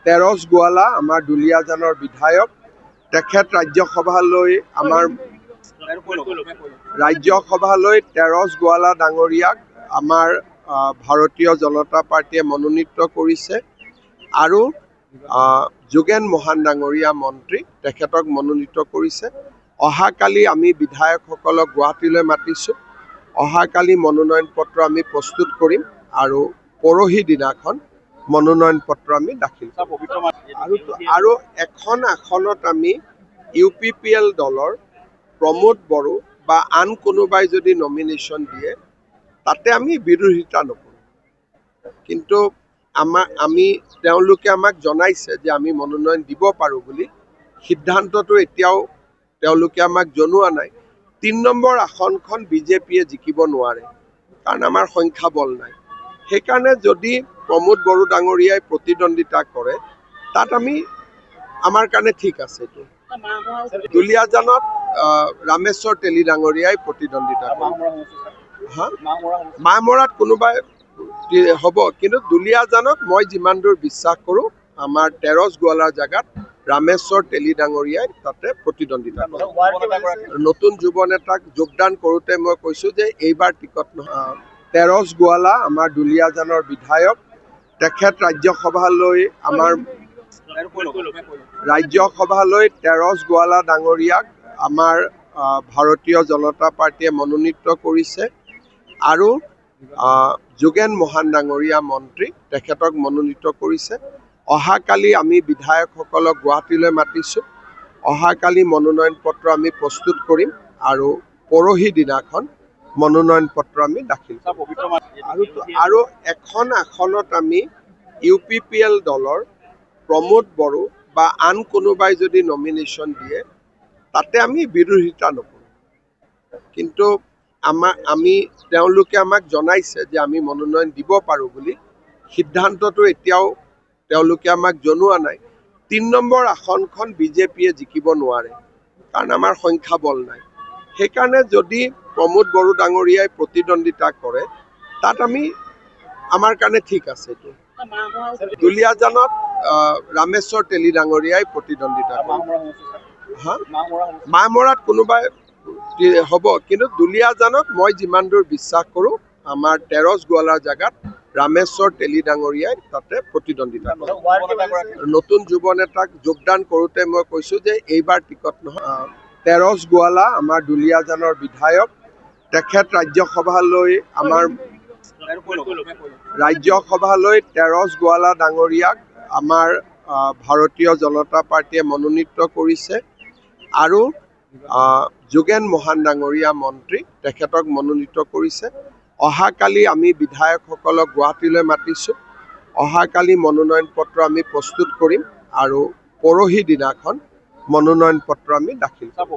তেৰছ গোৱালা আমাৰ দুলীয়াজানৰ বিধায়ক তেখেত ৰাজ্যসভালৈ তেৰছ গোৱালা ডাঙৰীয়াক আমাৰ ভাৰতীয় জনতা পাৰ্টিয়ে মনোনীত কৰিছে আৰু যোগেন মহান ডাঙৰীয়া মন্ত্ৰী তেখেতক মনোনীত কৰিছে। অহাকালি আমি বিধায়কসকলক গুৱাহাটীলৈ মাতিছোঁ। অহাকালি মনোনয়ন পত্ৰ আমি প্ৰস্তুত কৰিম আৰু পৰহি দিনাখন মনোনয়ন পত্ৰ আমি দাখিল কৰিম। আৰু এখন আসনত আমি UPPL দলৰ প্ৰমোদ বড়ো বা আন কোনোবাই যদি নমিনেশ্যন দিয়ে তাতে আমি বিৰোধিতা নকৰোঁ, কিন্তু তেওঁলোকে আমাক জনাইছে যে আমি মনোনয়ন দিব পাৰোঁ বুলি। সিদ্ধান্তটো এতিয়াও তেওঁলোকে আমাক জনোৱা নাই। ৩ নম্বৰ আসনখন বিজেপিয়ে জিকিব নোৱাৰে, কাৰণ আমাৰ সংখ্যাবল নাই। সেইকাৰণে যদি প্ৰমোদ বড়ো ডাঙৰীয়াই প্ৰতিদ্বন্দ্বিতা কৰে তাত আমাৰ কাৰণে ঠিক আছে। এইটো দুলীয়াজানত ৰামেশ্বৰ তেলী ডাঙৰীয়াই প্ৰতিদ্বন্দ্বিতা কৰে। মাহমৰাত কোনোবাই হ'ব, কিন্তু দুলীয়াজানত মই যিমান দূৰ বিশ্বাস কৰোঁ আমাৰ তেৰছ গোৱালাৰ জেগাত ৰামেশ্বৰ তেলী ডাঙৰীয়াই তাতে প্ৰতিদ্বন্দ্বিতা কৰে। নতুন যুৱ নেতাক যোগদান কৰোঁতে মই কৈছোঁ যে এইবাৰ টিকট নহয়। তেৰছ গোৱালা আমাৰ দুলীয়াজানৰ বিধায়ক তেখেত ৰাজ্যসভালৈ তেৰছ গোৱালা ডাঙৰীয়াক আমাৰ ভাৰতীয় জনতা পাৰ্টিয়ে মনোনীত কৰিছে আৰু যোগেন মহান ডাঙৰীয়া মন্ত্ৰী তেখেতক মনোনীত কৰিছে। অহাকালি আমি বিধায়কসকলক গুৱাহাটীলৈ মাতিছোঁ। অহাকালি মনোনয়ন পত্ৰ আমি প্ৰস্তুত কৰিম আৰু পৰহি দিনাখন মনোনয়ন পত্ৰ আমি দাখিল কৰিম। আৰু এখন আসনত আমি UPPL দলৰ প্ৰমোদ বড়ো বা আন কোনোবাই যদি নমিনেশ্যন দিয়ে তাতে আমি বিৰোধিতা নকৰোঁ, কিন্তু তেওঁলোকে আমাক জনাইছে যে আমি মনোনয়ন দিব পাৰোঁ বুলি। সিদ্ধান্তটো এতিয়াও তেওঁলোকে আমাক জনোৱা নাই। ৩ নম্বৰ আসনখন বিজেপিয়ে জিকিব নোৱাৰে, কাৰণ আমাৰ সংখ্যাবল নাই। সেইকাৰণে যদি প্ৰমোদ বড়ো ডাঙৰীয়াই প্ৰতিদ্বন্দ্বিতা কৰে তাত আমাৰ কাৰণে ঠিক আছে। এইটো দুলীয়াজানত ৰামেশ্বৰ তেলী ডাঙৰীয়াই প্ৰতিদ্বন্দ্বিতা কৰে। মাহমৰাত কোনোবাই হ'ব, কিন্তু দুলীয়াজানত মই যিমান দূৰ বিশ্বাস কৰোঁ আমাৰ তেৰছ গোৱালাৰ জেগাত ৰামেশ্বৰ তেলী ডাঙৰীয়াই তাতে প্ৰতিদ্বন্দ্বিতা কৰে। নতুন যুৱ নেতাক যোগদান কৰোঁতে মই কৈছোঁ যে এইবাৰ টিকট নহয়। তেৰছ গোৱালা আমাৰ দুলীয়াজানৰ বিধায়ক তেখেত ৰাজ্যসভালৈ তেৰছ গোৱালা ডাঙৰীয়াক আমাৰ ভাৰতীয় জনতা পাৰ্টিয়ে মনোনীত কৰিছে আৰু যোগেন মহান ডাঙৰীয়া মন্ত্ৰী তেখেতক মনোনীত কৰিছে। অহাকালি আমি বিধায়কসকলক গুৱাহাটীলৈ মাতিছোঁ। অহাকালি মনোনয়ন পত্ৰ আমি প্ৰস্তুত কৰিম আৰু পৰহি দিনাখন মনোনয়ন পত্ৰ আমি দাখিল কৰিম।